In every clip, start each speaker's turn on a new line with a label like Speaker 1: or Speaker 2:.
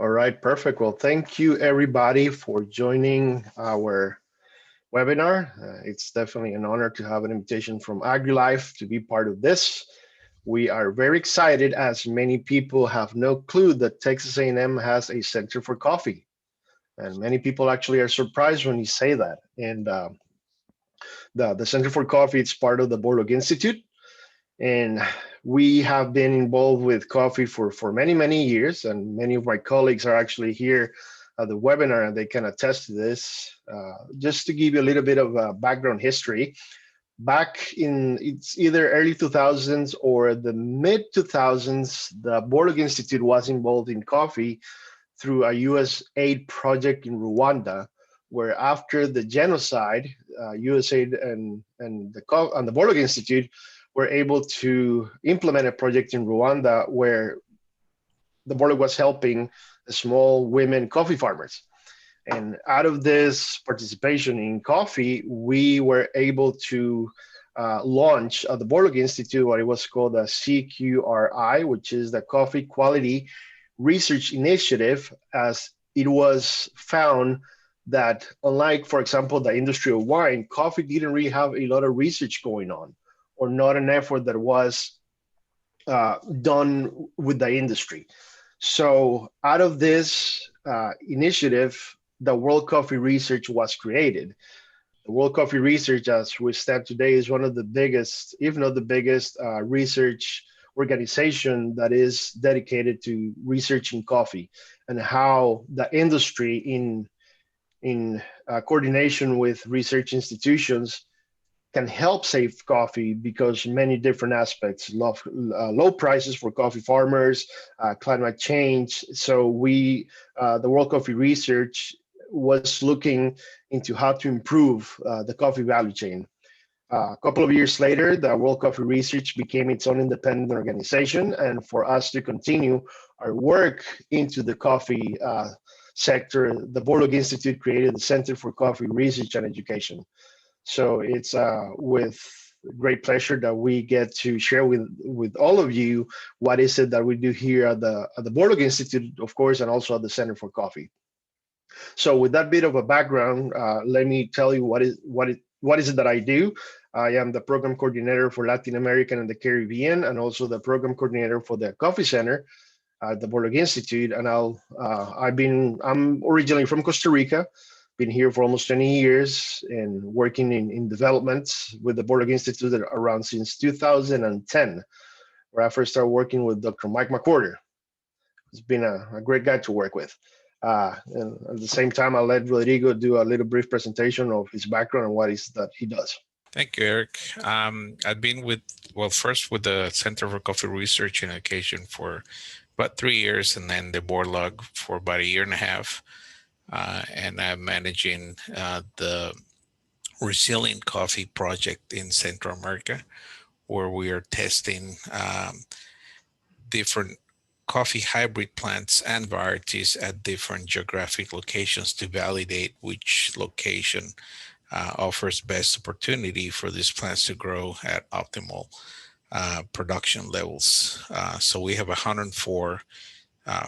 Speaker 1: All right, perfect. Well, thank you everybody for joining our webinar. It's definitely an honor to have an invitation from AgriLife to be part of this. We are very excited as many people have no clue that Texas A&M has a Center for Coffee. And many people actually are surprised when you say that. And the Center for Coffee, it's part of the Borlaug Institute. And we have been involved with coffee for many, many years. And many of my colleagues are actually here at the webinar and they can attest to this. Just to give you a little bit of background history, back in it's either early 2000s or the mid 2000s, the Borlaug Institute was involved in coffee through a US aid project in Rwanda, where after the genocide, USAID and the Borlaug Institute were able to implement a project in Rwanda where the Borlaug was helping the small women coffee farmers. And out of this participation in coffee, we were able to launch at the Borlaug Institute what it was called a CQRI, which is the Coffee Quality Research Initiative, as it was found that unlike, for example, the industry of wine, coffee didn't really have a lot of research going on, or not an effort that was done with the industry. So out of this initiative, the World Coffee Research was created. The World Coffee Research, as we stand today, is one of the biggest, if not the biggest, research organization that is dedicated to researching coffee and how the industry in coordination with research institutions can help save coffee because many different aspects, low prices for coffee farmers, climate change. So the World Coffee Research was looking into how to improve the coffee value chain. A couple of years later, the World Coffee Research became its own independent organization. And for us to continue our work into the coffee sector, the Borlaug Institute created the Center for Coffee Research and Education. So it's with great pleasure that we get to share with all of you what is it that we do here at the Borlaug Institute, of course, and also at the Center for Coffee. So with that bit of a background, let me tell you what is it that I do. I am the program coordinator for Latin American and the Caribbean, and also the program coordinator for the Coffee Center at the Borlaug Institute. And I'm originally from Costa Rica. Been here for almost 20 years and working in development with the Borlaug Institute around since 2010, where I first started working with Dr. Mike McWhorter. He's been a great guy to work with. And at the same time, I'll let Rodrigo do a little brief presentation of his background and what is that he does.
Speaker 2: Thank you, Eric. I've been first with the Center for Coffee Research and Education for about 3 years, and then the Borlaug for about 1.5 years. And I'm managing the Resilient Coffee Project in Central America, where we are testing different coffee hybrid plants and varieties at different geographic locations to validate which location offers best opportunity for these plants to grow at optimal production levels. So we have 104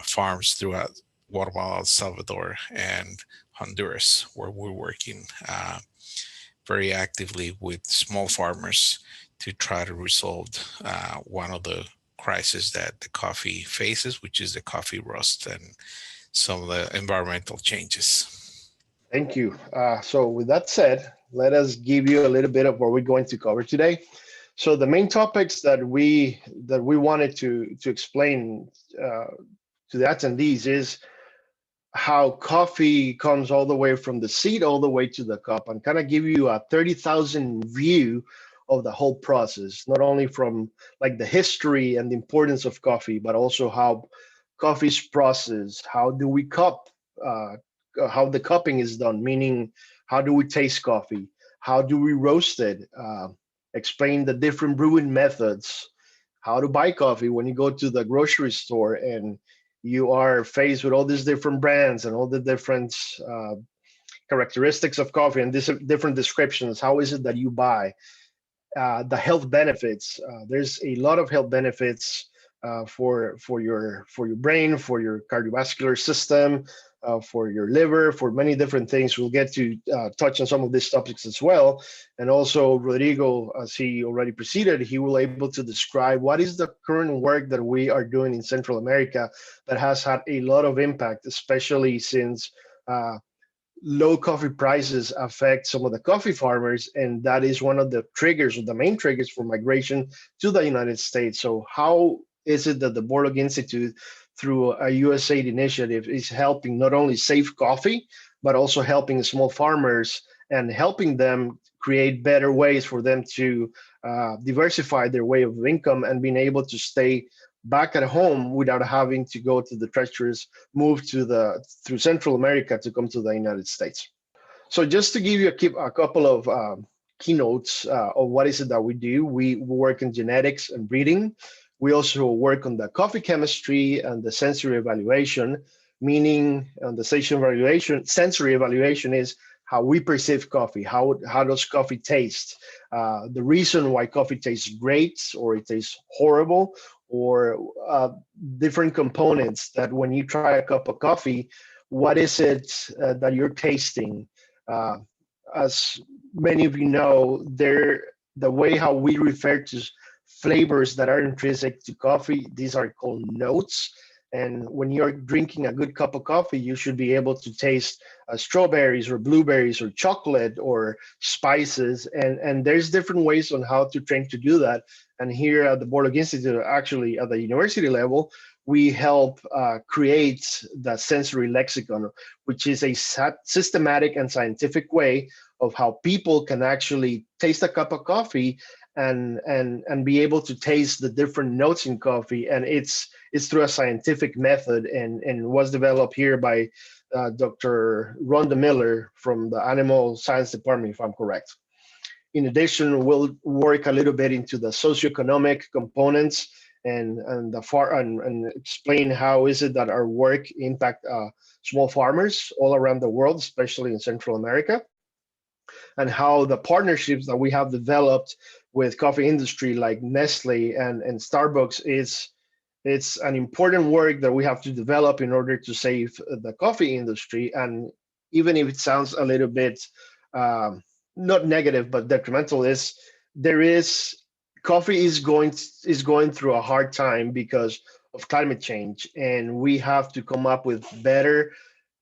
Speaker 2: farms throughout Guatemala, El Salvador, and Honduras, where we're working very actively with small farmers to try to resolve one of the crises that the coffee faces, which is the coffee rust and some of the environmental changes.
Speaker 1: Thank you. So with that said, let us give you a little bit of what we're going to cover today. So the main topics that we wanted to explain to the attendees is how coffee comes all the way from the seed all the way to the cup, and kind of give you a 30,000 view of the whole process, not only from like the history and the importance of coffee, but also how coffee's processed, how do we cup, how the cupping is done, meaning how do we taste coffee, how do we roast it, explain the different brewing methods, how to buy coffee when you go to the grocery store and you are faced with all these different brands and all the different characteristics of coffee and different descriptions. How is it that you buy? The health benefits. There's a lot of health benefits for your brain, for your cardiovascular system, for your liver, for many different things. We'll get to touch on some of these topics as well. And also, Rodrigo, as he already proceeded, he will able to describe what is the current work that we are doing in Central America that has had a lot of impact, especially since low coffee prices affect some of the coffee farmers, and that is one of the triggers, or the main triggers for migration to the United States. So how is it that the Borlaug Institute, through a USAID initiative, is helping not only save coffee, but also helping small farmers and helping them create better ways for them to diversify their way of income and being able to stay back at home without having to go to the treacherous move through Central America to come to the United States. So just to give you a couple of keynotes of what is it that we do, we work in genetics and breeding. We also work on the coffee chemistry and the sensory evaluation, meaning on the sensory evaluation is how we perceive coffee, how does coffee taste, the reason why coffee tastes great or it tastes horrible, or different components that when you try a cup of coffee, what is it that you're tasting? As many of you know, the way how we refer to flavors that are intrinsic to coffee, these are called notes. And when you're drinking a good cup of coffee, you should be able to taste strawberries or blueberries or chocolate or spices. And there's different ways on how to train to do that. And here at the Borlaug Institute, actually at the university level, we help create the sensory lexicon, which is a systematic and scientific way of how people can actually taste a cup of coffee and be able to taste the different notes in coffee. And it's through a scientific method and was developed here by Dr. Rhonda Miller from the Animal Science Department, if I'm correct. In addition, we'll work a little bit into the socioeconomic components and explain how is it that our work impact small farmers all around the world, especially in Central America, and how the partnerships that we have developed with coffee industry like Nestle and Starbucks it's an important work that we have to develop in order to save the coffee industry. And even if it sounds a little bit not negative but detrimental, coffee is going through a hard time because of climate change, and we have to come up with better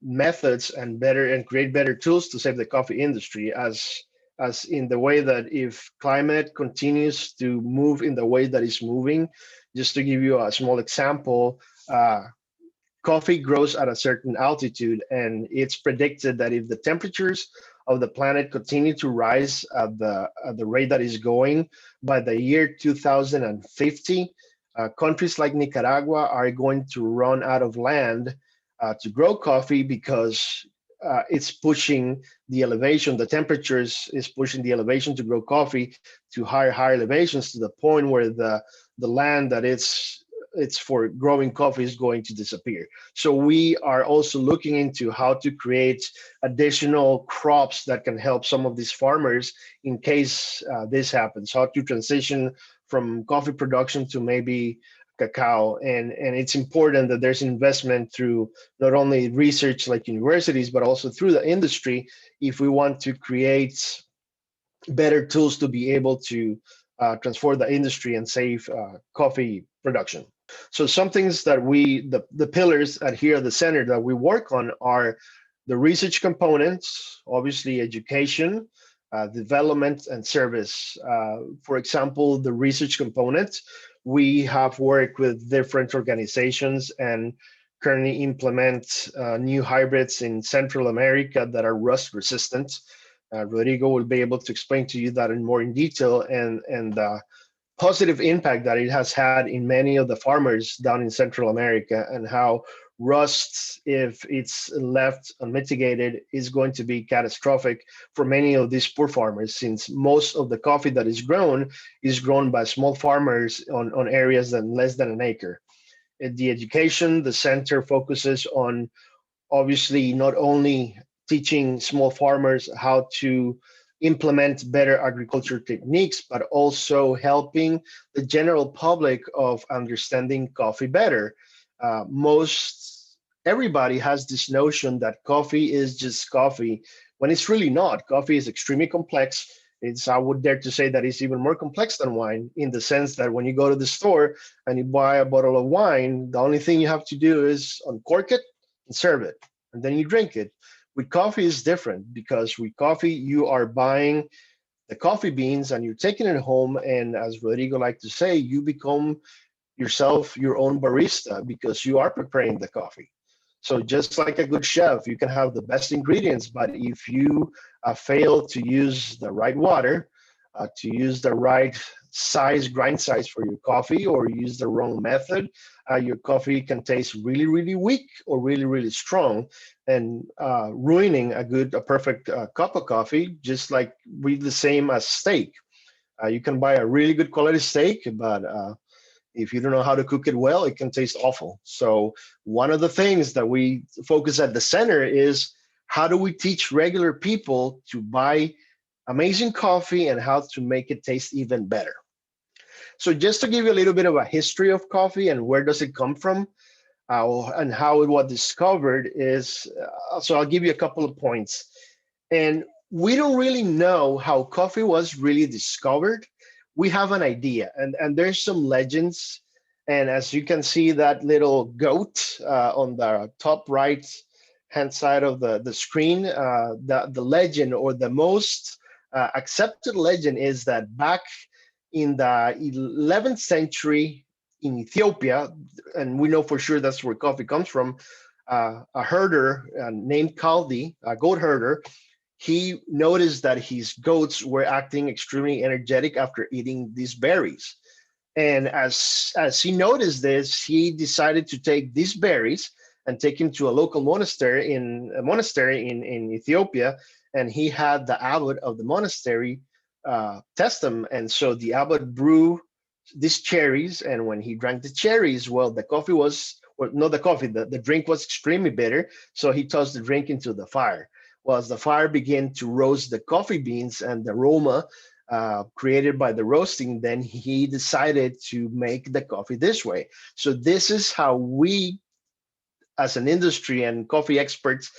Speaker 1: methods and create better tools to save the coffee industry, as in the way that if climate continues to move in the way that it's moving. Just to give you a small example, coffee grows at a certain altitude, and it's predicted that if the temperatures of the planet continue to rise at the rate that is going, by the year 2050, countries like Nicaragua are going to run out of land to grow coffee, because it's pushing the elevation, the temperatures is pushing the elevation to grow coffee to higher elevations, to the point where the land that it's for growing coffee is going to disappear. So we are also looking into how to create additional crops that can help some of these farmers in case this happens, how to transition from coffee production to maybe cacao. And it's important that there's investment through not only research like universities, but also through the industry, if we want to create better tools to be able to transform the industry and save coffee production. So some things that the pillars at here at the center that we work on are the research components, obviously education, development, and service. For example, the research component, we have worked with different organizations and currently implement new hybrids in Central America that are rust resistant. Rodrigo will be able to explain to you that in more in detail, and the positive impact that it has had in many of the farmers down in Central America, and how rust, if it's left unmitigated, is going to be catastrophic for many of these poor farmers, since most of the coffee that is grown by small farmers on areas that less than an acre. The education, the center focuses on obviously not only teaching small farmers how to implement better agriculture techniques, but also helping the general public of understanding coffee better. Most everybody has this notion that coffee is just coffee when it's really not. Coffee is extremely complex. It's, I would dare to say that it's even more complex than wine, in the sense that when you go to the store and you buy a bottle of wine, the only thing you have to do is uncork it and serve it, and then you drink it. With coffee is different, because with coffee you are buying the coffee beans and you're taking it home, and as Rodrigo liked to say, you become yourself your own barista because you are preparing the coffee. So just like a good chef, you can have the best ingredients, but if you fail to use the right water, to use the right size, grind size for your coffee, or use the wrong method, your coffee can taste really, really weak or really, really strong, and ruining a perfect cup of coffee, just like we the same as steak. You can buy a really good quality steak, but if you don't know how to cook it well, it can taste awful. So one of the things that we focus at the center is, how do we teach regular people to buy amazing coffee and how to make it taste even better? So just to give you a little bit of a history of coffee and where does it come from, and how it was discovered is, so I'll give you a couple of points. And we don't really know how coffee was really discovered. We have an idea, and there's some legends. And as you can see, that little goat on the top right hand side of the screen, the legend, or the most accepted legend, is that back in the 11th century in Ethiopia, and we know for sure that's where coffee comes from, a herder named Kaldi, a goat herder, he noticed that his goats were acting extremely energetic after eating these berries. And as he noticed this, he decided to take these berries and take him to a local monastery in Ethiopia. And he had the abbot of the monastery test them. And so the abbot brewed these cherries. And when he drank the cherries, well, the coffee was, or not the coffee, the drink was extremely bitter. So he tossed the drink into the fire. Well, as the fire began to roast the coffee beans and the aroma created by the roasting, then he decided to make the coffee this way. So this is how we, as an industry and coffee experts,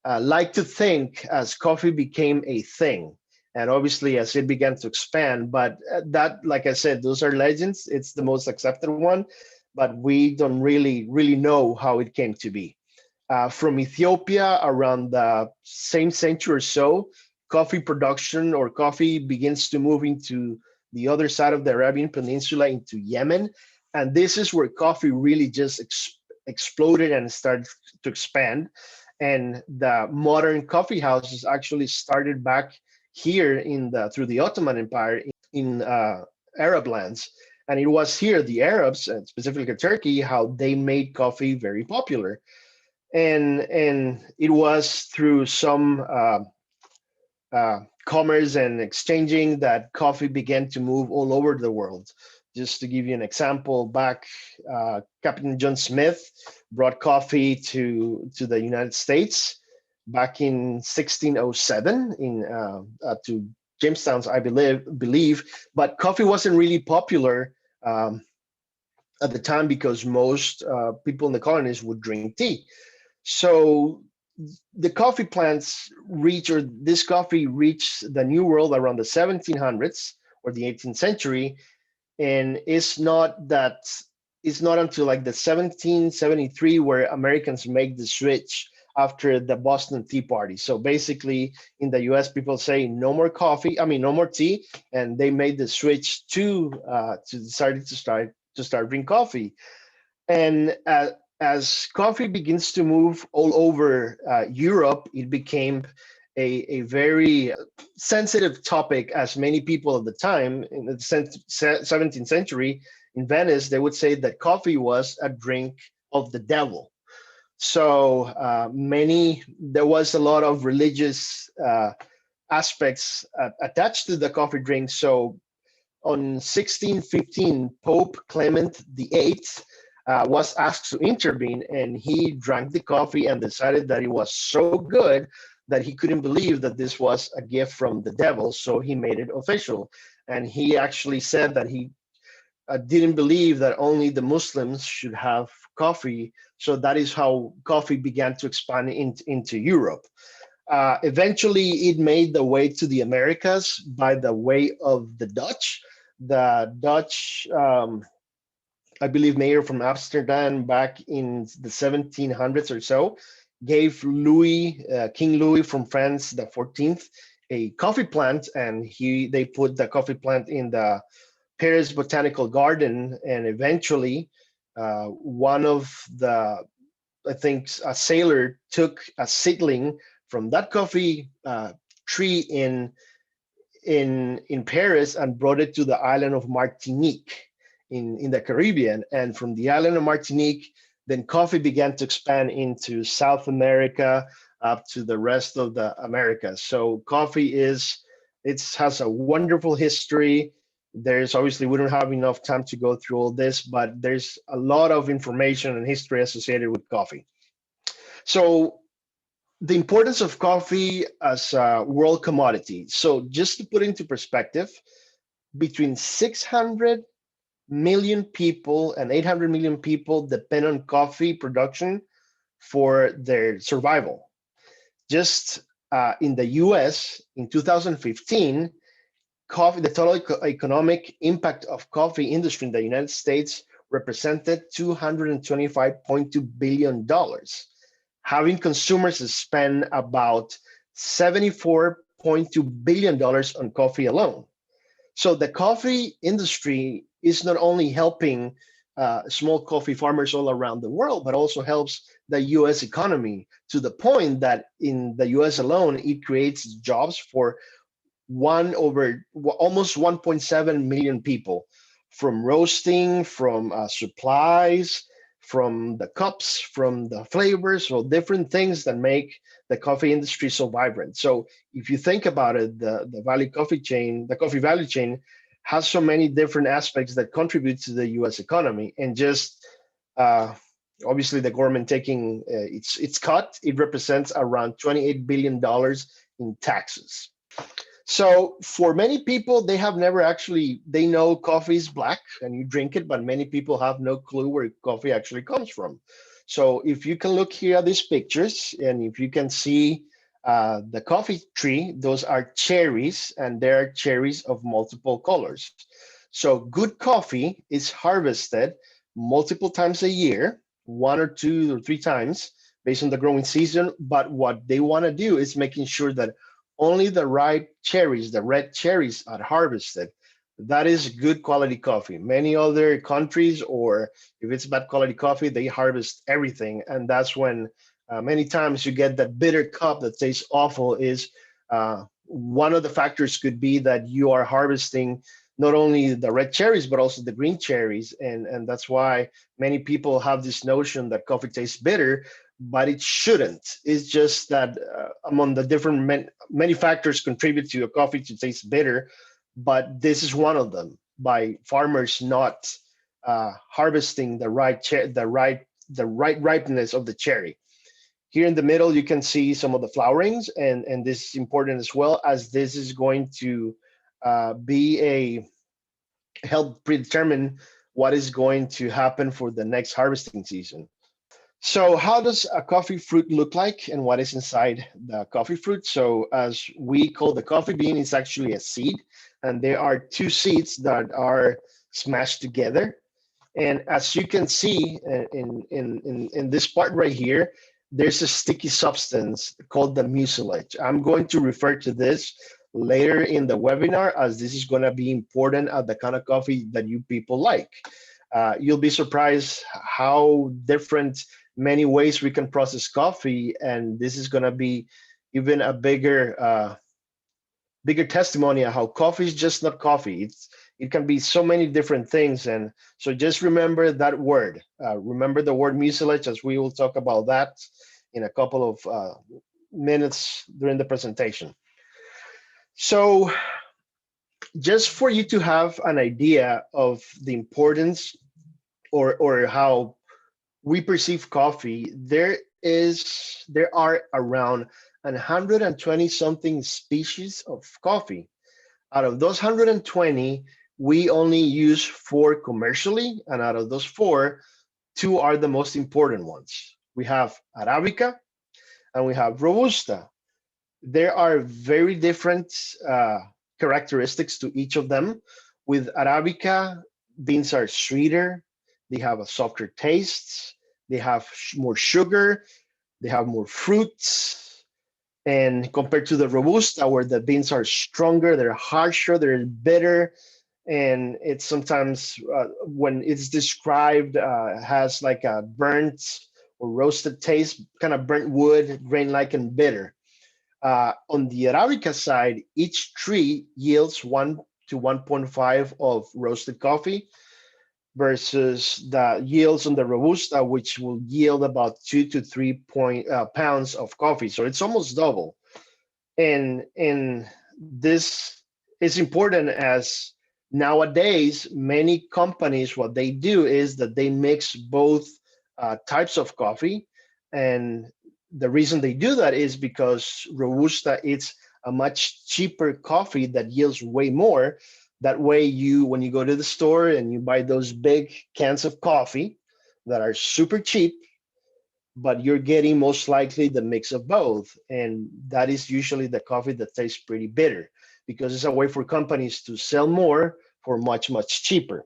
Speaker 1: like to think as coffee became a thing. And obviously, as it began to expand, but that, like I said, those are legends. It's the most accepted one, but we don't really know how it came to be. From Ethiopia, around the same century or so, coffee production or coffee begins to move into the other side of the Arabian Peninsula, into Yemen. And this is where coffee really just exploded and started to expand. And the modern coffee houses actually started back here through the Ottoman Empire in Arab lands. And it was here, the Arabs, and specifically Turkey, how they made coffee very popular. And it was through some commerce and exchanging that coffee began to move all over the world. Just to give you an example, back Captain John Smith brought coffee to the United States back in 1607 to Jamestown, I believe. But coffee wasn't really popular at the time, because most people in the colonies would drink tea. So the coffee plants this coffee reached the New World around the 1700s or the 18th century. And it's not until like the 1773 where Americans make the switch after the Boston Tea Party. So basically in the US, people say no more no more tea. And they made the switch to decided to start drinking coffee. And as coffee begins to move all over Europe, it became a very sensitive topic, as many people at the time in the 17th century in Venice, they would say that coffee was a drink of the devil. So there was a lot of religious aspects attached to the coffee drink. So on 1615, Pope Clement VIII was asked to intervene, and he drank the coffee and decided that it was so good that he couldn't believe that this was a gift from the devil, so he made it official. And he actually said that he didn't believe that only the Muslims should have coffee. So that is how coffee began to expand into Europe. Eventually, it made the way to the Americas by the way of the Dutch. The Dutch, I believe, mayor from Amsterdam back in the 1700s or so gave Louis, King Louis from France the 14th, a coffee plant, and they put the coffee plant in the Paris Botanical Garden, and eventually, one of the, I think, a sailor took a seedling from that coffee tree in Paris and brought it to the island of Martinique in the Caribbean. And from the island of Martinique, then coffee began to expand into South America up to the rest of the Americas. So coffee has a wonderful history. There's obviously, we don't have enough time to go through all this, but there's a lot of information and history associated with coffee. So the importance of coffee as a world commodity. So just to put into perspective, between 600 million people and 800 million people depend on coffee production for their survival. Just in the US in 2015, the total economic impact of coffee industry in the United States represented $225.2 billion, having consumers spend about $74.2 billion on coffee alone. So the coffee industry is not only helping small coffee farmers all around the world, but also helps the US economy to the point that in the US alone, it creates jobs for almost 1.7 million people, from roasting, from supplies, from the cups, from the flavors, so different things that make the coffee industry so vibrant. So if you think about it, the coffee value chain has so many different aspects that contribute to the US economy. And just obviously the government taking its cut, it represents around $28 billion in taxes. So for many people, they know coffee is black and you drink it, but many people have no clue where coffee actually comes from. So if you can look here at these pictures, and if you can see the coffee tree, those are cherries, and there are cherries of multiple colors. So good coffee is harvested multiple times a year, 1 or 2 or 3 times based on the growing season. But what they want to do is making sure that only the right cherries, the red cherries, are harvested. That is good quality coffee. Many other countries, or if it's bad quality coffee, they harvest everything. And that's when many times you get that bitter cup that tastes awful. Is one of the factors could be that you are harvesting not only the red cherries, but also the green cherries. And that's why many people have this notion that coffee tastes bitter, but it shouldn't. It's just that among the different many factors contribute to a coffee to taste bitter, but this is one of them, by farmers not harvesting the right ripeness of the cherry. Here in the middle, you can see some of the flowerings, and this is important as well, as this is going to help predetermine what is going to happen for the next harvesting season. So how does a coffee fruit look like, and what is inside the coffee fruit? So as we call the coffee bean, it's actually a seed, and there are 2 seeds that are smashed together. And as you can see in this part right here, there's a sticky substance called the mucilage. I'm going to refer to this later in the webinar, as this is going to be important at the kind of coffee that you people like. You'll be surprised how different many ways we can process coffee, and this is going to be even a bigger testimony of how coffee is just not coffee. It can be so many different things. And so just remember that word. Remember the word mucilage, as we will talk about that in a couple of minutes during the presentation. So just for you to have an idea of the importance or how we perceive coffee, there there are around 120 something species of coffee. Out of those 120, we only use 4 commercially, and out of those 4, 2 are the most important ones. We have Arabica and we have Robusta. There are very different characteristics to each of them. With Arabica, beans are sweeter, they have a softer taste, they have more sugar, they have more fruits. And compared to the Robusta, where the beans are stronger, they're harsher, they're bitter, and it's sometimes when it's described has like a burnt or roasted taste, kind of burnt wood, grain-like and bitter. On the Arabica side, each tree yields 1 to 1.5 of roasted coffee versus the yields on the Robusta, which will yield about 2 to 3 pounds of coffee. So it's almost double. And this is important as nowadays, many companies, what they do is that they mix both types of coffee. And the reason they do that is because Robusta is a much cheaper coffee that yields way more. That way, when you go to the store and you buy those big cans of coffee that are super cheap, but you're getting most likely the mix of both. And that is usually the coffee that tastes pretty bitter because it's a way for companies to sell more for much, much cheaper.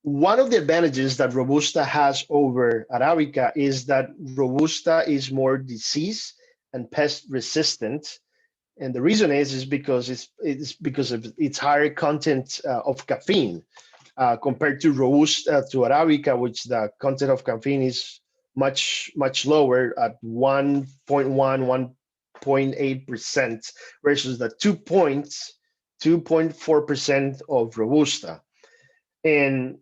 Speaker 1: One of the advantages that Robusta has over Arabica is that Robusta is more disease and pest resistant. And the reason is because it's because of its higher content of caffeine compared to Robusta to Arabica, which the content of caffeine is much, much lower at 1.1, 1.8% versus the 2.4% of Robusta. And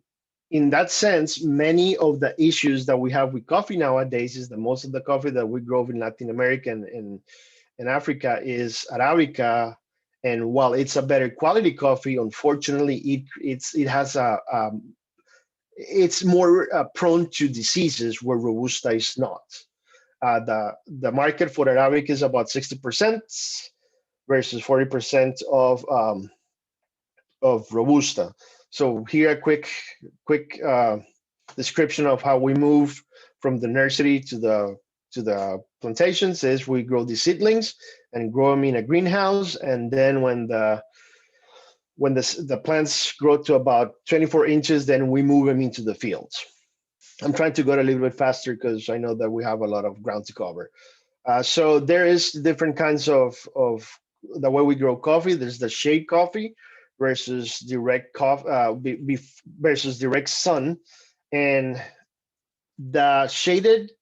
Speaker 1: in that sense, many of the issues that we have with coffee nowadays is that most of the coffee that we grow in Latin America and in Africa is Arabica. And while it's a better quality coffee, unfortunately, it's more prone to diseases where Robusta is not. The market for Arabica is about 60% versus 40% of Robusta. So here a quick description of how we move from the nursery to the plantations is we grow these seedlings and grow them in a greenhouse, and then when the plants grow to about 24 inches, then we move them into the fields. I'm trying to go a little bit faster because I know that we have a lot of ground to cover. So there is different kinds of the way we grow coffee. There's the shade coffee versus direct versus direct sun, and the shaded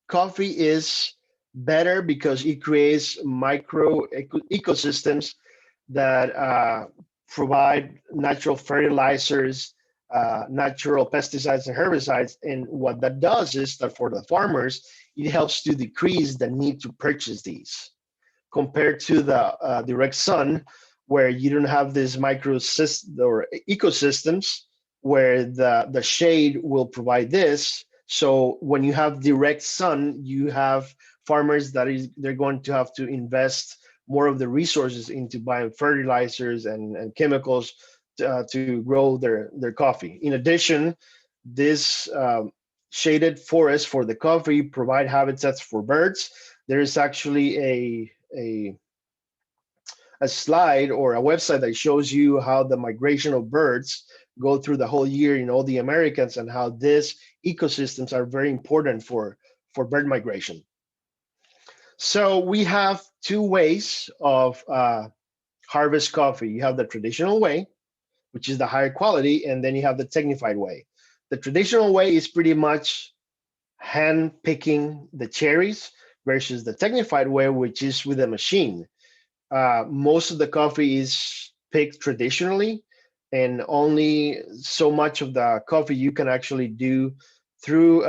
Speaker 1: coffee is better because it creates micro ecosystems that provide natural fertilizers, natural pesticides and herbicides. And what that does is that for the farmers, it helps to decrease the need to purchase these compared to the direct sun, where you don't have these micro or ecosystems where the shade will provide this. So when you have direct sun, you have farmers they're going to have to invest more of the resources into buying fertilizers and chemicals to grow their coffee. In addition, this shaded forest for the coffee provide habitats for birds. There is actually a slide or a website that shows you how the migration of birds go through the whole year in all the Americans and how these ecosystems are very important for bird migration. So we have 2 ways of harvest coffee. You have the traditional way, which is the higher quality, and then you have the technified way. The traditional way is pretty much hand picking the cherries versus the technified way, which is with a machine. Most of the coffee is picked traditionally, and only so much of the coffee you can actually do through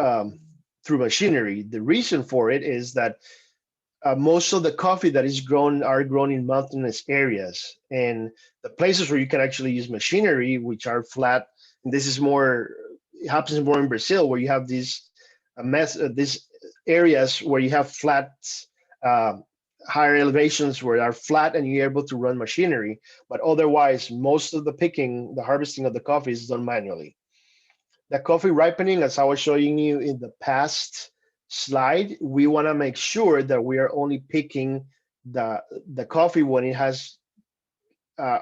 Speaker 1: machinery. The reason for it is that most of the coffee that is grown are grown in mountainous areas, and the places where you can actually use machinery, which are flat, and this is more, it happens more in Brazil, where you have these these areas where you have flat, uh, higher elevations where are flat and you're able to run machinery. But otherwise, most of the picking, the harvesting of the coffee is done manually. The coffee ripening, as I was showing you in the past slide, we want to make sure that we are only picking the coffee when it has uh,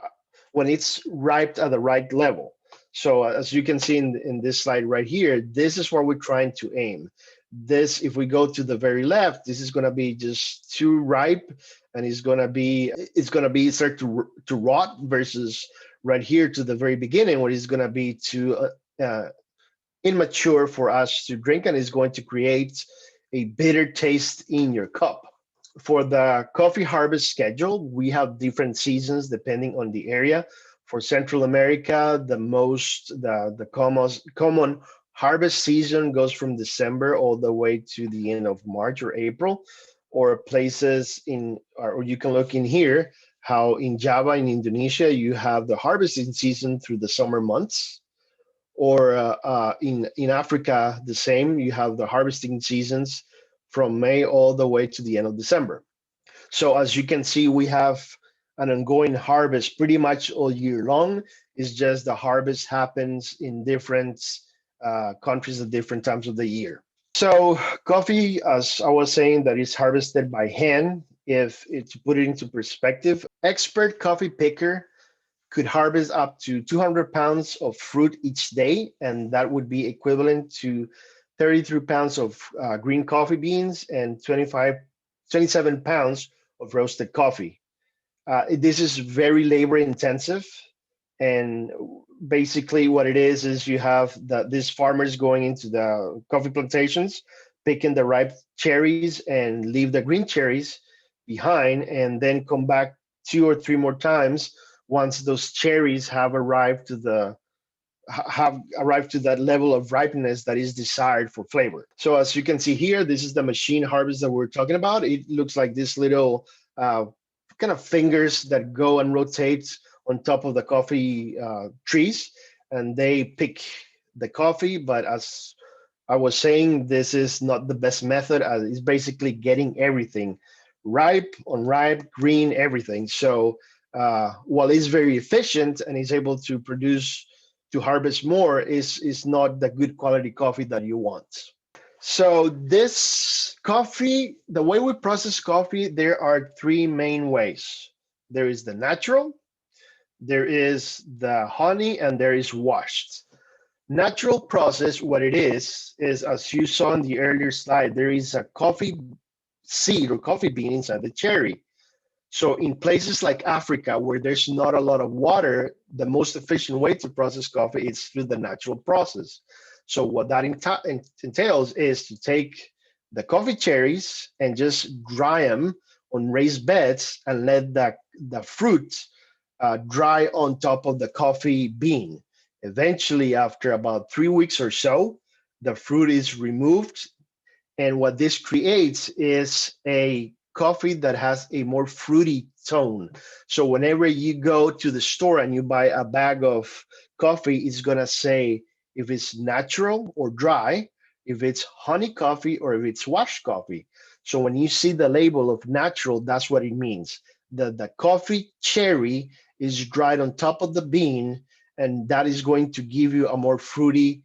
Speaker 1: when it's ripe at the right level. So as you can see in this slide right here, this is where we're trying to aim. This, if we go to the very left, this is going to be just too ripe, and it's going to be start to rot, versus right here to the very beginning, where it's going to be too immature for us to drink, and is going to create a bitter taste in your cup. For the coffee harvest schedule, we have different seasons depending on the area. For Central America, the common harvest season goes from December all the way to the end of March or April. Or places or you can look in here how in Java in Indonesia you have the harvesting season through the summer months. Or in Africa, the same. You have the harvesting seasons from May all the way to the end of December. So as you can see, we have an ongoing harvest pretty much all year long. It's just the harvest happens in different countries at different times of the year. So coffee, as I was saying, that is harvested by hand. If to put it into perspective, expert coffee picker could harvest up to 200 pounds of fruit each day, and that would be equivalent to 33 pounds of green coffee beans and 27 pounds of roasted coffee. This is very labor intensive, and basically what it is you have these farmers going into the coffee plantations, picking the ripe cherries and leave the green cherries behind, and then come back 2 or 3 more times once those cherries have arrived to that level of ripeness that is desired for flavor. So as you can see here, this is the machine harvest that we're talking about. It looks like this little kind of fingers that go and rotate on top of the coffee trees, and they pick the coffee. But as I was saying, this is not the best method, as it's basically getting everything ripe, unripe, green, everything. So while it's very efficient and is able to harvest more, is not the good quality coffee that you want. So this coffee, the way we process coffee, there are 3 main ways. There is the natural, there is the honey, and there is washed. Natural process, what it is as you saw in the earlier slide, there is a coffee seed or coffee bean inside the cherry. So in places like Africa, where there's not a lot of water, the most efficient way to process coffee is through the natural process. So what that entails is to take the coffee cherries and just dry them on raised beds and let the fruit dry on top of the coffee bean. Eventually, after about 3 weeks or so, the fruit is removed. And what this creates is a coffee that has a more fruity tone. So whenever you go to the store and you buy a bag of coffee, it's going to say if it's natural or dry, if it's honey coffee, or if it's washed coffee. So when you see the label of natural, that's what it means. The coffee cherry is dried on top of the bean, and that is going to give you a more fruity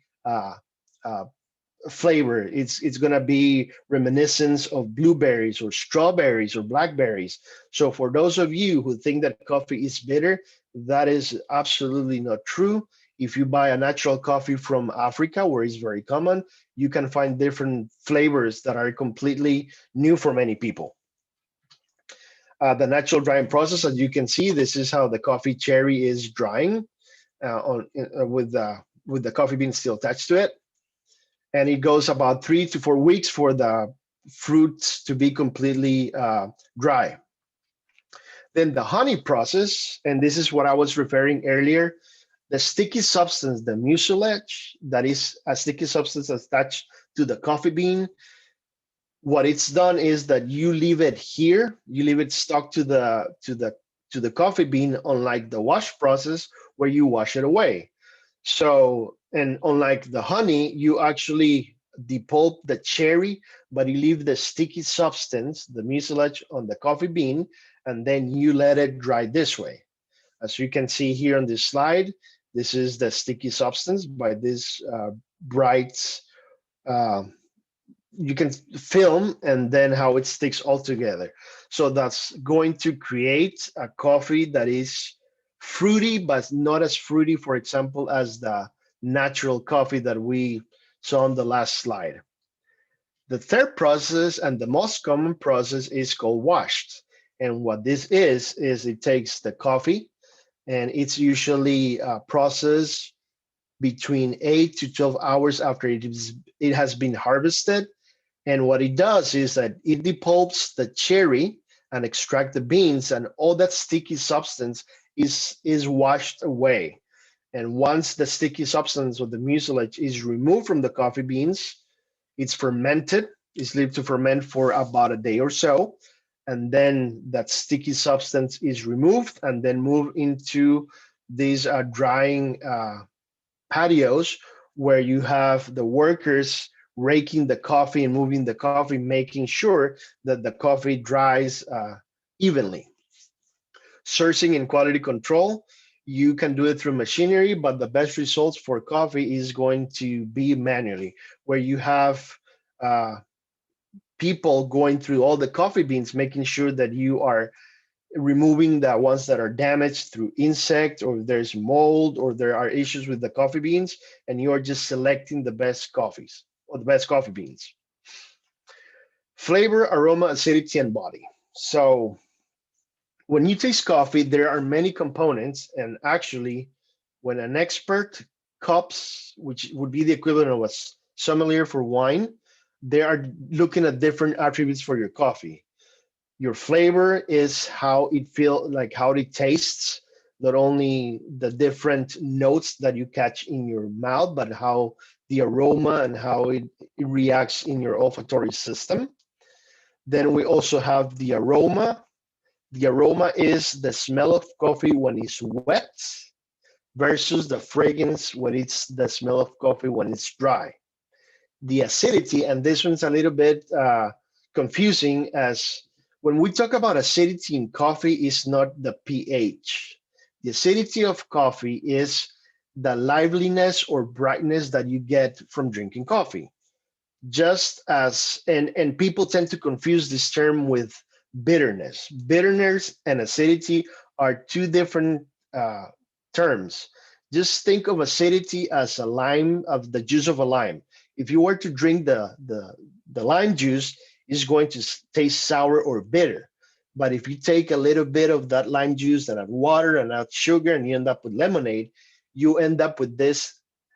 Speaker 1: flavor. It's going to be reminiscence of blueberries or strawberries or blackberries. So for those of you who think that coffee is bitter, that is absolutely not true. If you buy a natural coffee from Africa, where it's very common, you can find different flavors that are completely new for many people. The natural drying process, as you can see, this is how the coffee cherry is drying with the coffee bean still attached to it. And it goes about 3 to 4 weeks for the fruits to be completely dry. Then the honey process, and this is what I was referring earlier, the sticky substance, the mucilage, that is a sticky substance attached to the coffee bean. What it's done is that you leave it here, you leave it stuck to the coffee bean, unlike the wash process where you wash it away. So, and unlike the honey, you actually, depulp the cherry, but you leave the sticky substance, the mucilage, on the coffee bean, and then you let it dry this way. As you can see here on this slide, this is the sticky substance by this bright, uh, you can film, and then how it sticks all together. So that's going to create a coffee that is fruity, but not as fruity, for example, as the natural coffee that we saw on the last slide. The third process, and the most common process, is called washed. And what this is it takes the coffee, and it's usually processed between 8 to 12 hours after it has been harvested. And what it does is that it depulps the cherry and extract the beans, and all that sticky substance is washed away. And once the sticky substance or the mucilage is removed from the coffee beans, it's fermented. It's left to ferment for about a day or so. And then that sticky substance is removed and then moved into these drying patios, where you have the workers raking the coffee and moving the coffee, making sure that the coffee dries evenly. Sourcing and quality control, you can do it through machinery, but the best results for coffee is going to be manually, where you have people going through all the coffee beans, making sure that you are removing the ones that are damaged through insect, or there's mold, or there are issues with the coffee beans, and you are just selecting the best coffees or the best coffee beans. Flavor, aroma, acidity, and body. So when you taste coffee, there are many components, and actually, when an expert cups, which would be the equivalent of a sommelier for wine, they are looking at different attributes for your coffee. Your flavor is how it feels, like how it tastes, not only the different notes that you catch in your mouth, but how the aroma and how it reacts in your olfactory system. Then we also have the aroma. The aroma is the smell of coffee when it's wet versus the fragrance when it's the smell of coffee when it's dry. The acidity, and this one's a little bit confusing, as when we talk about acidity in coffee, is not the pH. The acidity of coffee is the liveliness or brightness that you get from drinking coffee. Just as, and people tend to confuse this term with bitterness. Bitterness and acidity are two different terms. Just think of acidity as a lime, of the juice of a lime. If you were to drink the lime juice, it's going to taste sour or bitter. But if you take a little bit of that lime juice and add water and add sugar, and you end up with lemonade, you end up with this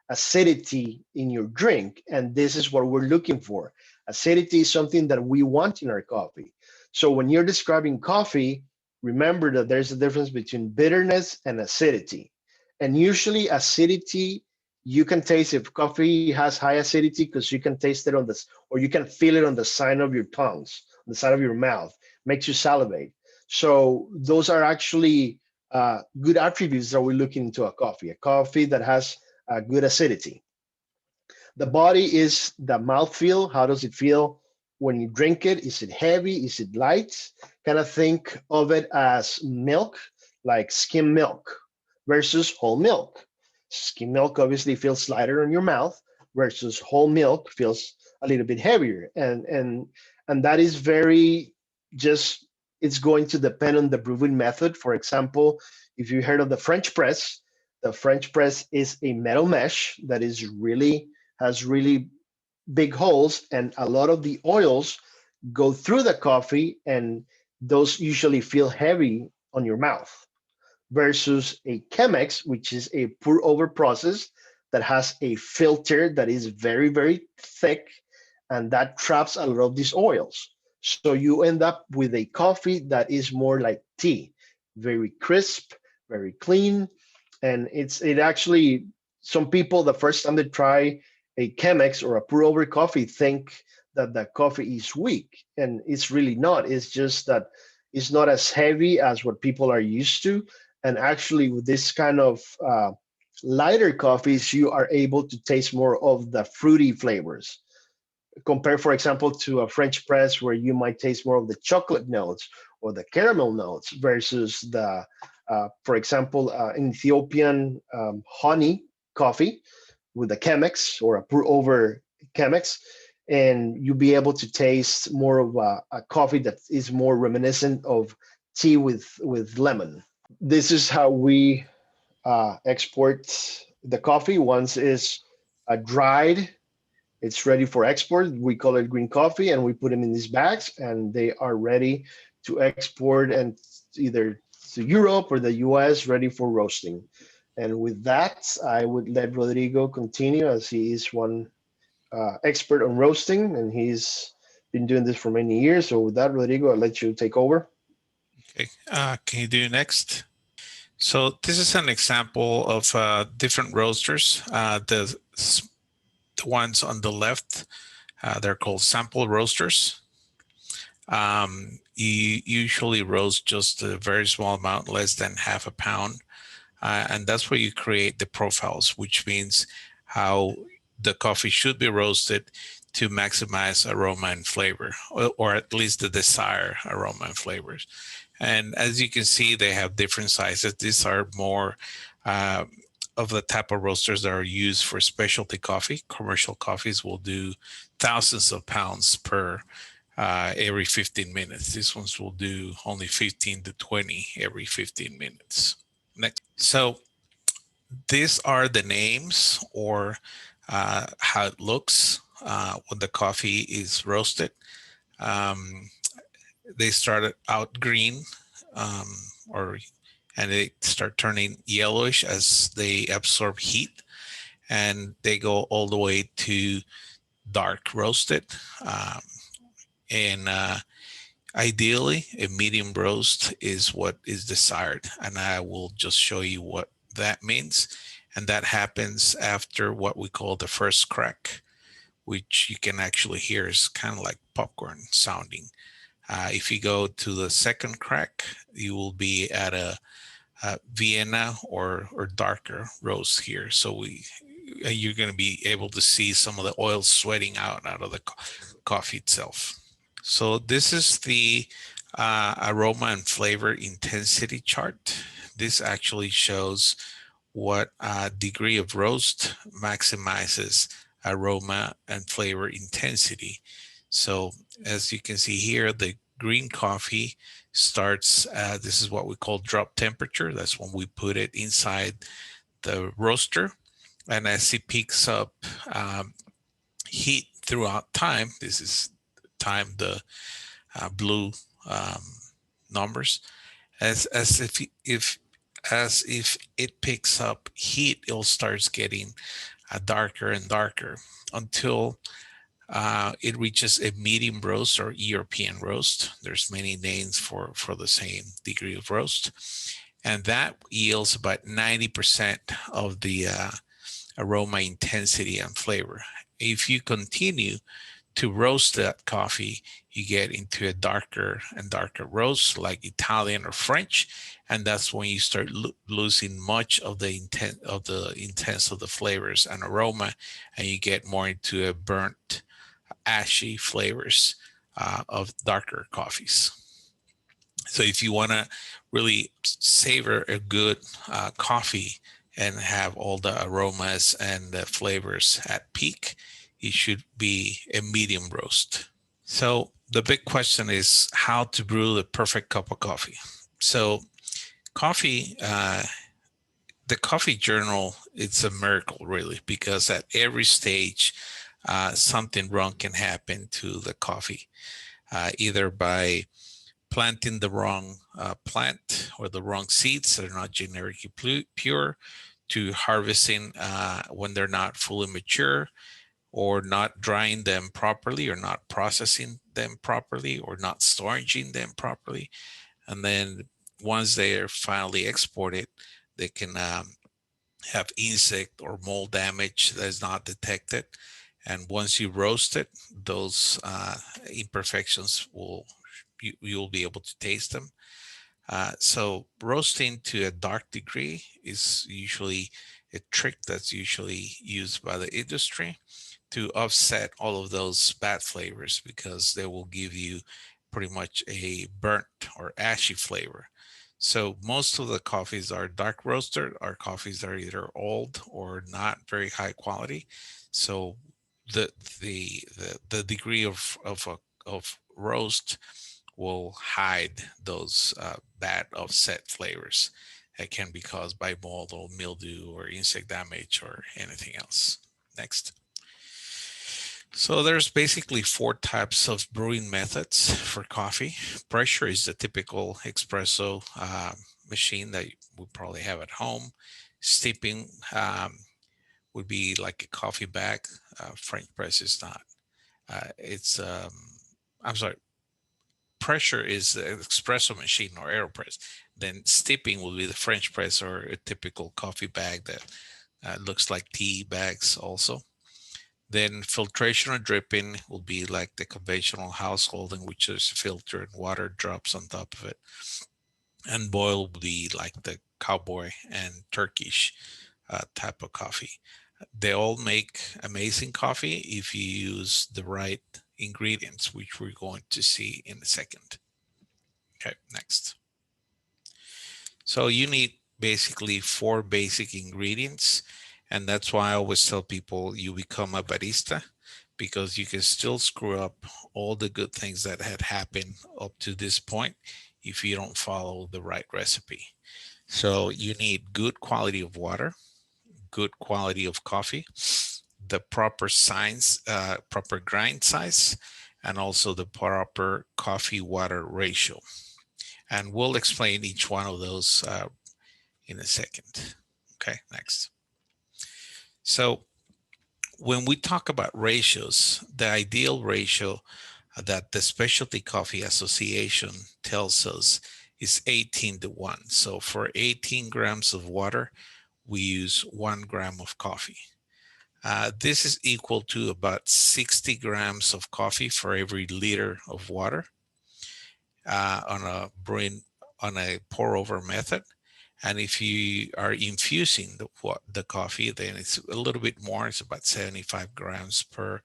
Speaker 1: acidity in your drink. And this is what we're looking for. Acidity is something that we want in our coffee. So when you're describing coffee, remember that there's a difference between bitterness and acidity. And usually acidity, you can taste if coffee has high acidity, because you can taste it on this, or you can feel it on the side of your tongues, on the side of your mouth, makes you salivate. So those are actually good attributes that we're looking into a coffee that has good acidity. The body is the mouthfeel. How does it feel when you drink it? Is it heavy? Is it light? Kind of think of it as milk, like skim milk versus whole milk. Skim milk obviously feels lighter in your mouth, versus whole milk feels a little bit heavier. And that is very just, it's going to depend on the brewing method. For example, if you heard of the French press is a metal mesh that has really big holes, and a lot of the oils go through the coffee, and those usually feel heavy on your mouth. Versus a Chemex, which is a pour over process that has a filter that is very, very thick, and that traps a lot of these oils. So you end up with a coffee that is more like tea, very crisp, very clean. And it actually, some people, the first time they try a Chemex or a pour over coffee, think that the coffee is weak, and it's really not. It's just that it's not as heavy as what people are used to. And actually, with this kind of lighter coffees, you are able to taste more of the fruity flavors. Compare, for example, to a French press where you might taste more of the chocolate notes or the caramel notes versus the, for example, Ethiopian honey coffee with a Chemex or a pour over Chemex, and you'll be able to taste more of a coffee that is more reminiscent of tea with lemon. This is how we export the coffee. Once it's dried, it's ready for export. We call it green coffee, and we put them in these bags, and they are ready to export and either to Europe or the US, ready for roasting. And with that, I would let Rodrigo continue as he is one expert on roasting, and he's been doing this for many years. So with that, Rodrigo, I'll let you take over.
Speaker 2: Okay, can you do next? So this is an example of different roasters. The ones on the left, they're called sample roasters. You usually roast just a very small amount, less than half a pound. And that's where you create the profiles, which means how the coffee should be roasted to maximize aroma and flavor, or at least the desired aroma and flavors. And as you can see, they have different sizes. These are more of the type of roasters that are used for specialty coffee. Commercial coffees will do thousands of pounds per every 15 minutes. These ones will do only 15 to 20 every 15 minutes. Next. So these are the names, or how it looks when the coffee is roasted. They started out green, and they start turning yellowish as they absorb heat, and they go all the way to dark roasted. And ideally, a medium roast is what is desired, and I will just show you what that means. And that happens after what we call the first crack, which you can actually hear is kind of like popcorn sounding. If you go to the second crack, you will be at a Vienna or darker roast here. So you're going to be able to see some of the oil sweating out of the coffee itself. So this is the aroma and flavor intensity chart. This actually shows what degree of roast maximizes aroma and flavor intensity. So as you can see here, the green coffee starts, this is what we call drop temperature. That's when we put it inside the roaster. And as it picks up heat throughout time, this is time, the blue numbers, as if it picks up heat, it'll start getting darker and darker until it reaches a medium roast or European roast. There's many names for the same degree of roast, and that yields about 90% of the aroma intensity and flavor. If you continue to roast that coffee, you get into a darker and darker roast like Italian or French, and that's when you start losing much of the intent of the flavors and aroma, and you get more into a burnt, ashy flavors of darker coffees. So if you want to really savor a good coffee and have all the aromas and the flavors at peak, it should be a medium roast. So the big question is how to brew the perfect cup of coffee. So coffee, the coffee journal, it's a miracle really, because at every stage, something wrong can happen to the coffee, either by planting the wrong plant or the wrong seeds that are not genetically pure, to harvesting when they're not fully mature, or not drying them properly, or not processing them properly, or not storing them properly. And then once they are finally exported, they can have insect or mold damage that is not detected. And once you roast it, those imperfections you'll be able to taste them. So roasting to a dark degree is usually a trick that's usually used by the industry to offset all of those bad flavors, because they will give you pretty much a burnt or ashy flavor. So most of the coffees are dark roasted. Our coffees are either old or not very high quality. So the the degree of roast will hide those bad offset flavors that can be caused by mold or mildew or insect damage or anything else. Next. So there's basically four types of brewing methods for coffee. Pressure is the typical espresso machine that we probably have at home. Steeping would be like a coffee bag. French press is not. I'm sorry. Pressure is the espresso machine or AeroPress. Then steeping will be the French press or a typical coffee bag that looks like tea bags also. Then filtration or dripping will be like the conventional household, in which there's filter and water drops on top of it. And boil will be like the cowboy and Turkish type of coffee. They all make amazing coffee if you use the right ingredients, which we're going to see in a second. Okay, next. So you need basically four basic ingredients. And that's why I always tell people you become a barista, because you can still screw up all the good things that had happened up to this point if you don't follow the right recipe. So you need good quality of water, good quality of coffee, the proper size, proper grind size, and also the proper coffee water ratio. And we'll explain each one of those in a second. Okay, next. So when we talk about ratios, the ideal ratio that the Specialty Coffee Association tells us is 18:1. So for 18 grams of water, we use 1 gram of coffee. This is equal to about 60 grams of coffee for every liter of water on a pour over method. And if you are infusing the coffee, then it's a little bit more. It's about 75 grams per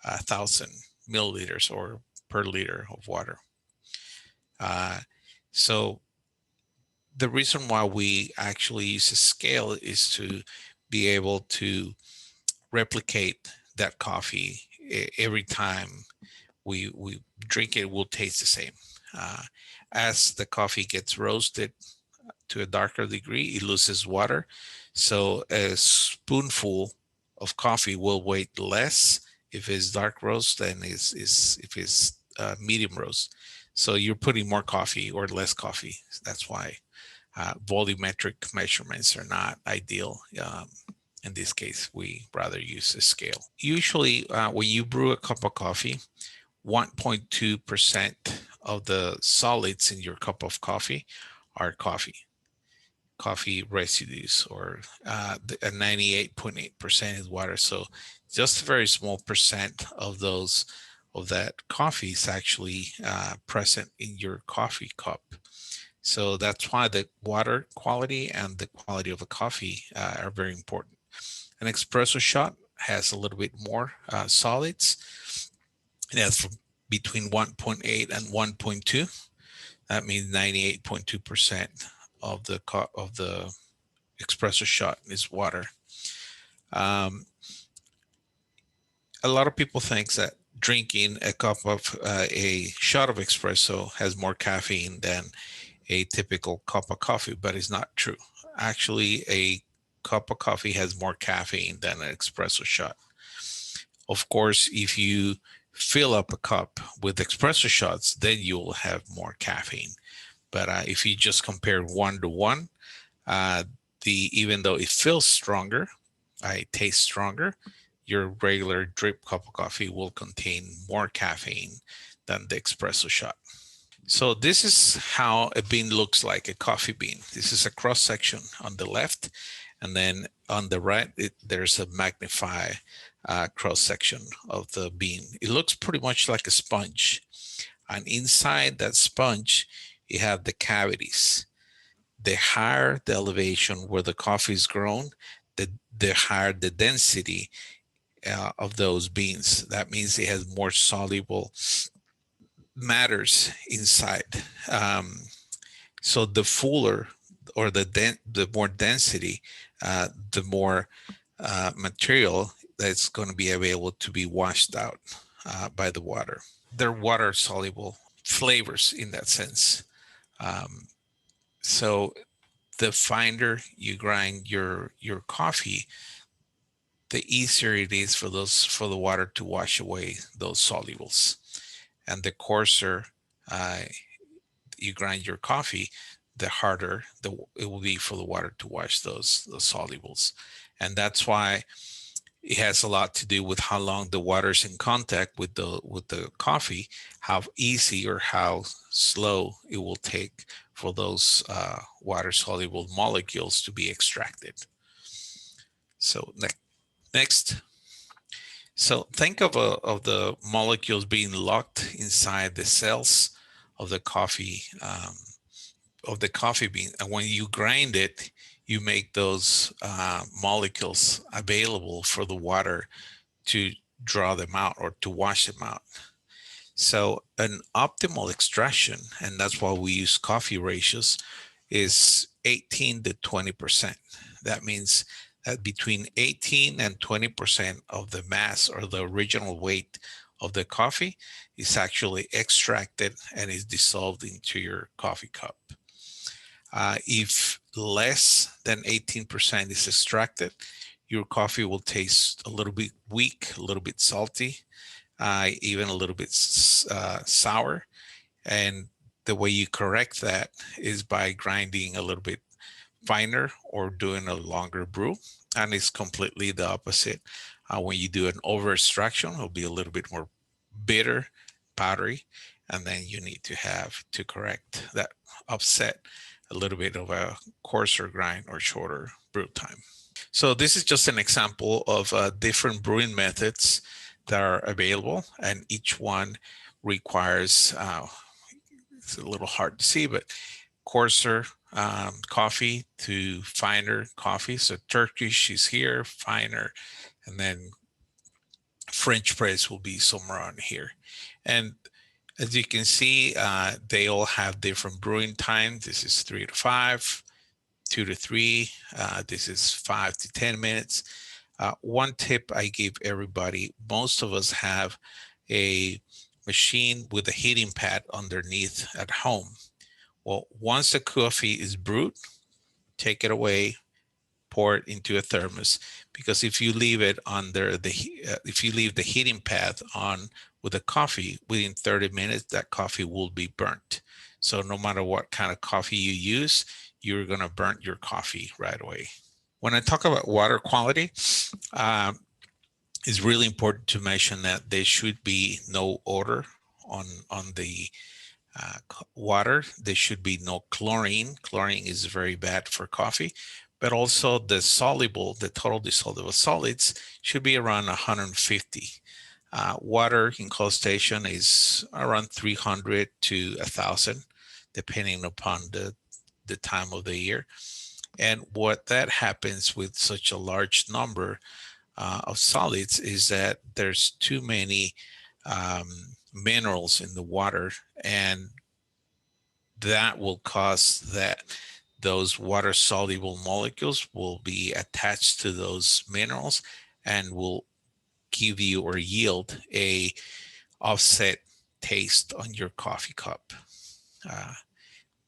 Speaker 2: 1,000 milliliters or per liter of water. So the reason why we actually use a scale is to be able to replicate that coffee every time we drink it. Will taste the same. As the coffee gets roasted to a darker degree, it loses water. So a spoonful of coffee will weigh less if it's dark roast than if it's medium roast. So you're putting more coffee or less coffee. That's why volumetric measurements are not ideal. In this case, we rather use a scale. Usually when you brew a cup of coffee, 1.2% of the solids in your cup of coffee are coffee residues, or 98.8% is water. So just a very small percent of that coffee is actually present in your coffee cup. So that's why the water quality and the quality of the coffee are very important. An espresso shot has a little bit more solids. It has between 1.8 and 1.2. That means 98.2% of the espresso shot is water. A lot of people think that drinking a shot of espresso has more caffeine than a typical cup of coffee, but it's not true. Actually, a cup of coffee has more caffeine than an espresso shot. Of course, if you fill up a cup with espresso shots, then you'll have more caffeine. But if you just compare 1-to-1, even though it feels stronger, it tastes stronger, your regular drip cup of coffee will contain more caffeine than the espresso shot. So this is how a bean looks like, a coffee bean. This is a cross section on the left, and then on the right, there's a magnified cross section of the bean. It looks pretty much like a sponge, and inside that sponge, you have the cavities. The higher the elevation where the coffee is grown, the higher the density of those beans. That means it has more soluble matters inside. So the fuller or the more density, the more material that's going to be available to be washed out by the water. They're water soluble flavors in that sense. So the finer you grind your coffee, the easier it is for the water to wash away those solubles, and the coarser you grind your coffee, the harder it will be for the water to wash those solubles. And that's why it has a lot to do with how long the water's in contact with the coffee, how easy or how slow it will take for those water soluble molecules to be extracted. So next. So think of the molecules being locked inside the cells of the coffee bean, and when you grind it, you make those molecules available for the water to draw them out or to wash them out. So an optimal extraction, and that's why we use coffee ratios, is 18 to 20%. That means that between 18 and 20% of the mass or the original weight of the coffee is actually extracted and is dissolved into your coffee cup. If less than 18% is extracted, your coffee will taste a little bit weak, a little bit salty, even a little bit sour. And the way you correct that is by grinding a little bit finer or doing a longer brew. And it's completely the opposite. When you do an over extraction, it'll be a little bit more bitter, powdery, and then you need to have to correct that, offset a little bit of a coarser grind or shorter brew time. So this is just an example of different brewing methods that are available, and each one requires, it's a little hard to see, but coarser coffee to finer coffee. So Turkish is here, finer, and then French press will be somewhere on here. And as you can see, they all have different brewing time. This is 3 to 5, 2 to 3. This is 5 to 10 minutes. One tip I give everybody, most of us have a machine with a heating pad underneath at home. Well, once the coffee is brewed, take it away, pour it into a thermos, because if you leave it under if you leave the heating pad on with the coffee, within 30 minutes, that coffee will be burnt. So no matter what kind of coffee you use, you're going to burn your coffee right away. When I talk about water quality, it's really important to mention that there should be no odor on the water. There should be no chlorine. Chlorine is very bad for coffee, but also the total dissolvable solids should be around 150. Water incrustation is around 300 to 1,000, depending upon the time of the year. And what that happens with such a large number of solids is that there's too many minerals in the water, and that will cause that those water soluble molecules will be attached to those minerals and will give you or yield a offset taste on your coffee cup.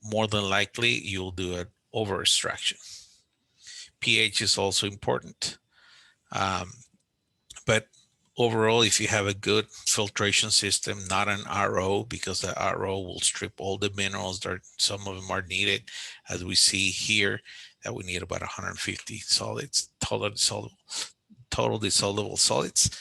Speaker 2: More than likely, you'll do an over extraction. pH is also important. But overall, if you have a good filtration system, not an RO, because the RO will strip all the minerals that some of them are needed, as we see here, that we need about 150 solids, total dissolvable solids.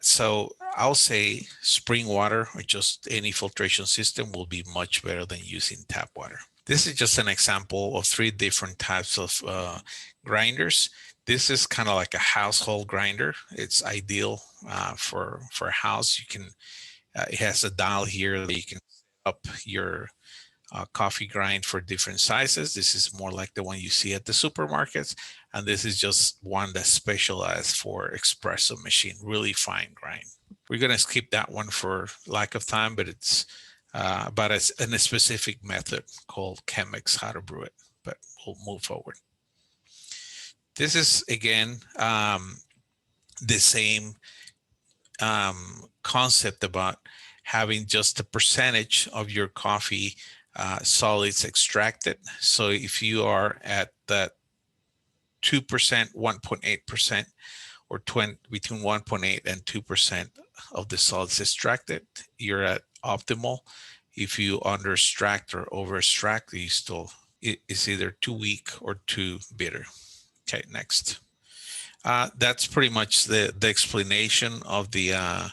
Speaker 2: So I'll say spring water or just any filtration system will be much better than using tap water. This is just an example of 3 different types of grinders. This is kind of like a household grinder. It's ideal for a house. You can, it has a dial here that you can set up your coffee grind for different sizes. This is more like the one you see at the supermarkets. And this is just one that's specialized for espresso machine, really fine grind. We're going to skip that one for lack of time, but it's about a specific method called Chemex, how to brew it, but we'll move forward. This is, again, the same concept about having just a percentage of your coffee solids extracted. So if you are at that 2%, 1.8%, or between 1.8 and 2% of the solids extracted, you're at optimal. If you under extract or over extract, you still, it's either too weak or too bitter. Okay, next. That's pretty much the explanation of the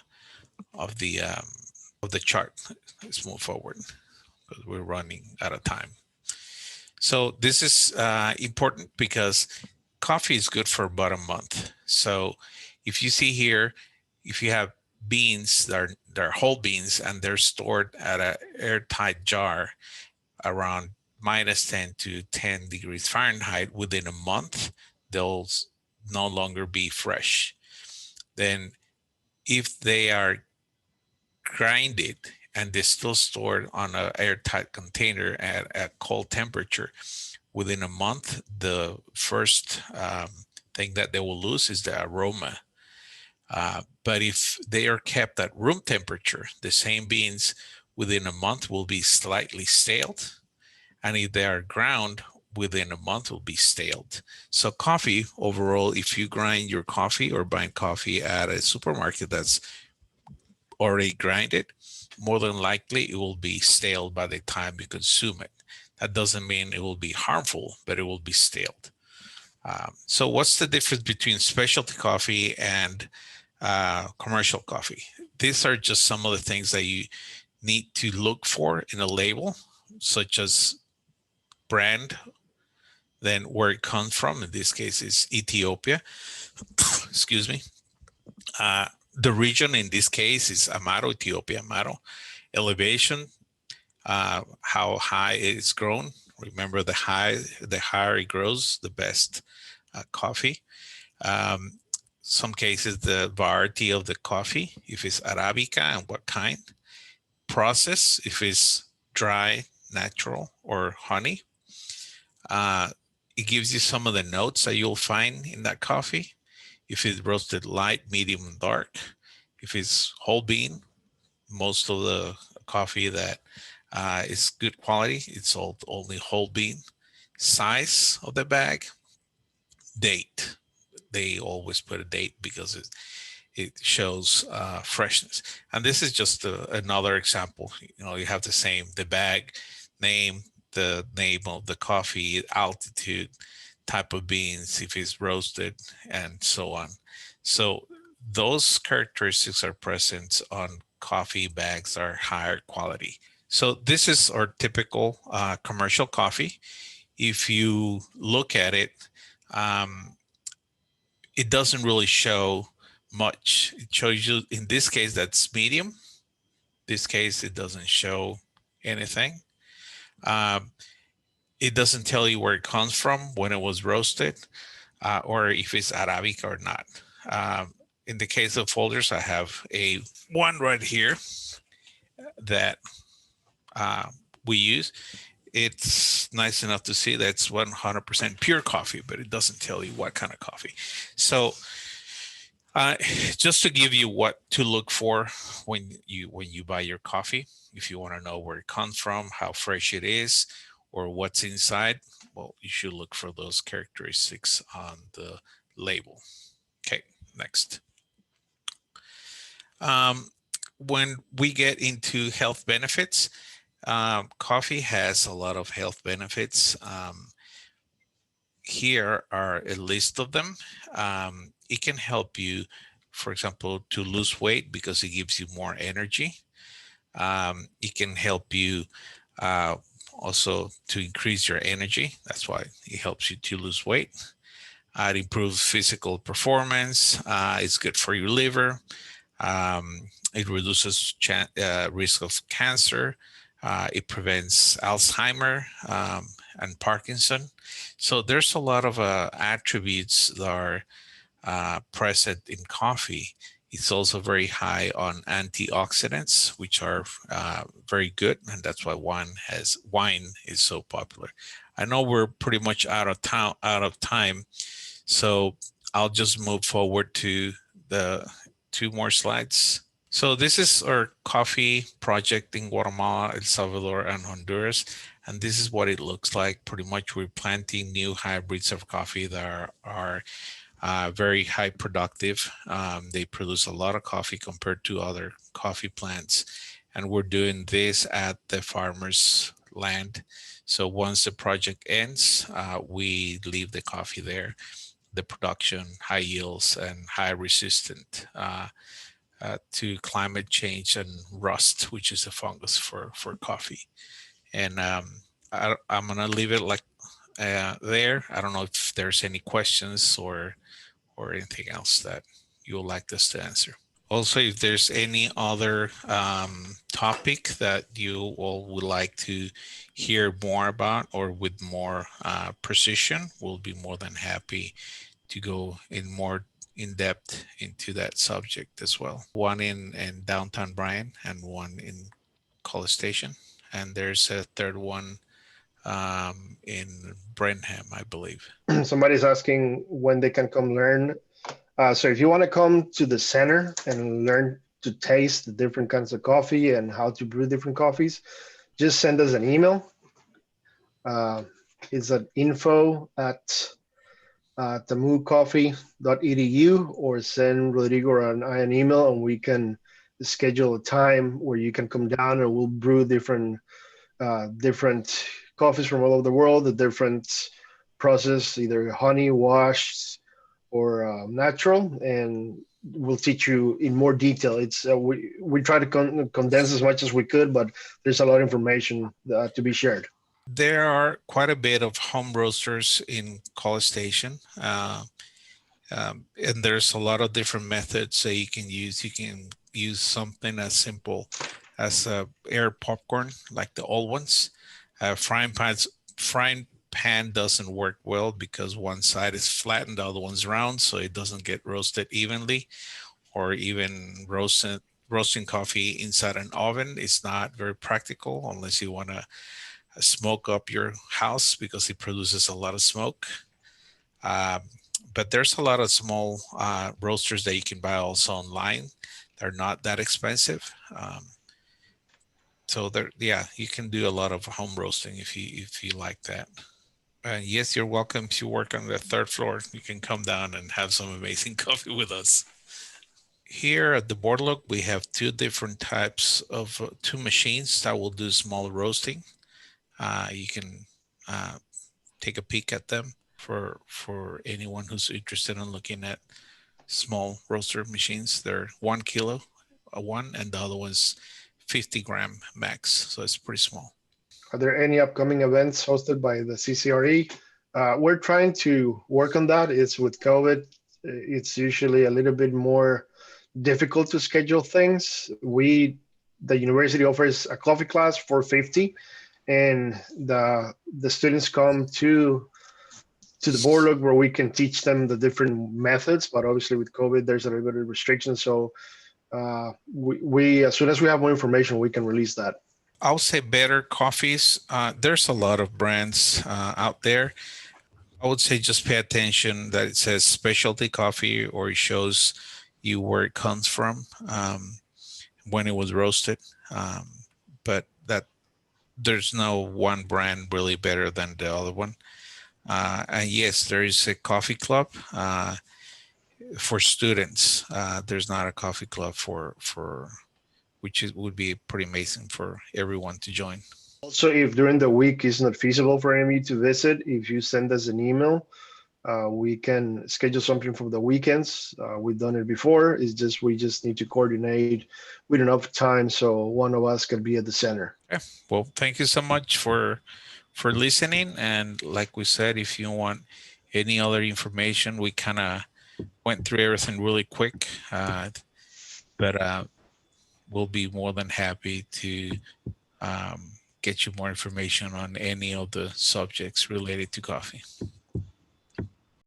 Speaker 2: chart. Let's move forward because we're running out of time. So this is important because coffee is good for about a month. So if you see here, if you have beans that are whole beans and they're stored at an airtight jar around -10 to 10 degrees Fahrenheit, within a month, they'll no longer be fresh. Then if they are grinded and they're still stored on an airtight container at cold temperature, within a month, the first thing that they will lose is the aroma. But if they are kept at room temperature, the same beans within a month will be slightly staled. And if they are ground, within a month will be staled. So coffee overall, if you grind your coffee or buy coffee at a supermarket that's already grinded, more than likely it will be stale by the time you consume it. That doesn't mean it will be harmful, but it will be staled. So what's the difference between specialty coffee and commercial coffee? These are just some of the things that you need to look for in a label, such as brand, then where it comes from. In this case, it's Ethiopia. Excuse me. The region in this case is Amaro, Ethiopia, Amaro. Elevation, how high it's grown. Remember, the higher it grows, the best coffee. Some cases, the variety of the coffee, if it's Arabica and what kind. Process, if it's dry, natural, or honey. It gives you some of the notes that you'll find in that coffee. If it's roasted light, medium, and dark. If it's whole bean, most of the coffee that is good quality, it's only whole bean. Size of the bag, date. They always put a date because it shows freshness. And this is just another example. You know, you have the bag name, the name of the coffee, altitude, type of beans, if it's roasted, and so on. So those characteristics are present on coffee bags that are higher quality. So this is our typical commercial coffee. If you look at it, it doesn't really show much. It shows you, in this case, that's medium. This case, it doesn't show anything. It doesn't tell you where it comes from, when it was roasted, or if it's Arabica or not. In the case of folders, I have one right here that we use. It's nice enough to see that's 100% pure coffee, but it doesn't tell you what kind of coffee. So just to give you what to look for when you buy your coffee, if you want to know where it comes from, how fresh it is, or what's inside, well, you should look for those characteristics on the label. Okay, next. When we get into health benefits, coffee has a lot of health benefits. Here are a list of them. It can help you, for example, to lose weight because it gives you more energy. It can help you also to increase your energy. That's why it helps you to lose weight. It improves physical performance. It's good for your liver. It reduces risk of cancer, It prevents Alzheimer and Parkinson. So there's a lot of attributes that are present in coffee. It's also very high on antioxidants, which are very good, and that's why wine is so popular. I know we're pretty much out of time, so I'll just move forward to the 2 more slides. So this is our coffee project in Guatemala, El Salvador, and Honduras. And this is what it looks like. Pretty much we're planting new hybrids of coffee that are very high productive. They produce a lot of coffee compared to other coffee plants. And we're doing this at the farmer's land. So once the project ends, we leave the coffee there. The production, high yields, and high resistant to climate change and rust, which is a fungus for coffee. And I'm gonna leave it like there. I don't know if there's any questions or anything else that you would like us to answer. Also, if there's any other topic that you all would like to hear more about or with more precision, we'll be more than happy to go more in depth into that subject as well. One in downtown Bryan and one in College Station. And there's a third one in Brenham, I believe.
Speaker 1: Somebody's asking when they can come learn. So if you want to come to the center and learn to taste the different kinds of coffee and how to brew different coffees, just send us an email. It's at info@tamucoffee.edu, or send Rodrigo or I an email, and we can schedule a time where you can come down and we'll brew different coffees from all over the world, the different process, either honey, washed, or natural, and we'll teach you in more detail. It's we try to condense as much as we could, but there's a lot of information to be shared.
Speaker 2: There are quite a bit of home roasters in College Station, and there's a lot of different methods that you can use. You can use something as simple as air popcorn, like the old ones. Frying pan doesn't work well because one side is flat and the other one's round, so it doesn't get roasted evenly. Or even roasting coffee inside an oven is not very practical unless you want to smoke up your house because it produces a lot of smoke. But there's a lot of small roasters that you can buy also online. They're not that expensive. So there, yeah, you can do a lot of home roasting if you like that. Yes, you're welcome to work on the 3rd floor. You can come down and have some amazing coffee with us. Here at the Boardwalk, we have 2 different types of 2 machines that will do small roasting. You can take a peek at them for anyone who's interested in looking at small roaster machines. They're 1 kilo, one, and the other one's 50 gram max. So it's pretty small.
Speaker 1: Are there any upcoming events hosted by the CCRE? We're trying to work on that. It's with COVID. It's usually a little bit more difficult to schedule things. The university offers a coffee class for 50, and the students come to the Boardwalk where we can teach them the different methods. But obviously with COVID, there's a little bit of restrictions. So we as soon as we have more information, we can release that.
Speaker 2: I'll say better coffees. There's a lot of brands out there. I would say just pay attention that it says specialty coffee, or it shows you where it comes from, when it was roasted. But that there's no one brand really better than the other one. And yes, there is a coffee club for students. There's not a coffee club for which would be pretty amazing for everyone to join.
Speaker 1: Also, if during the week is not feasible for any of you to visit, if you send us an email, we can schedule something for the weekends. We've done it before. It's just we just need to coordinate with enough time so one of us can be at the center.
Speaker 2: Okay. Well, thank you so much for listening. And like we said, if you want any other information, we kind of went through everything really quick, but we'll be more than happy to get you more information on any of the subjects related to coffee.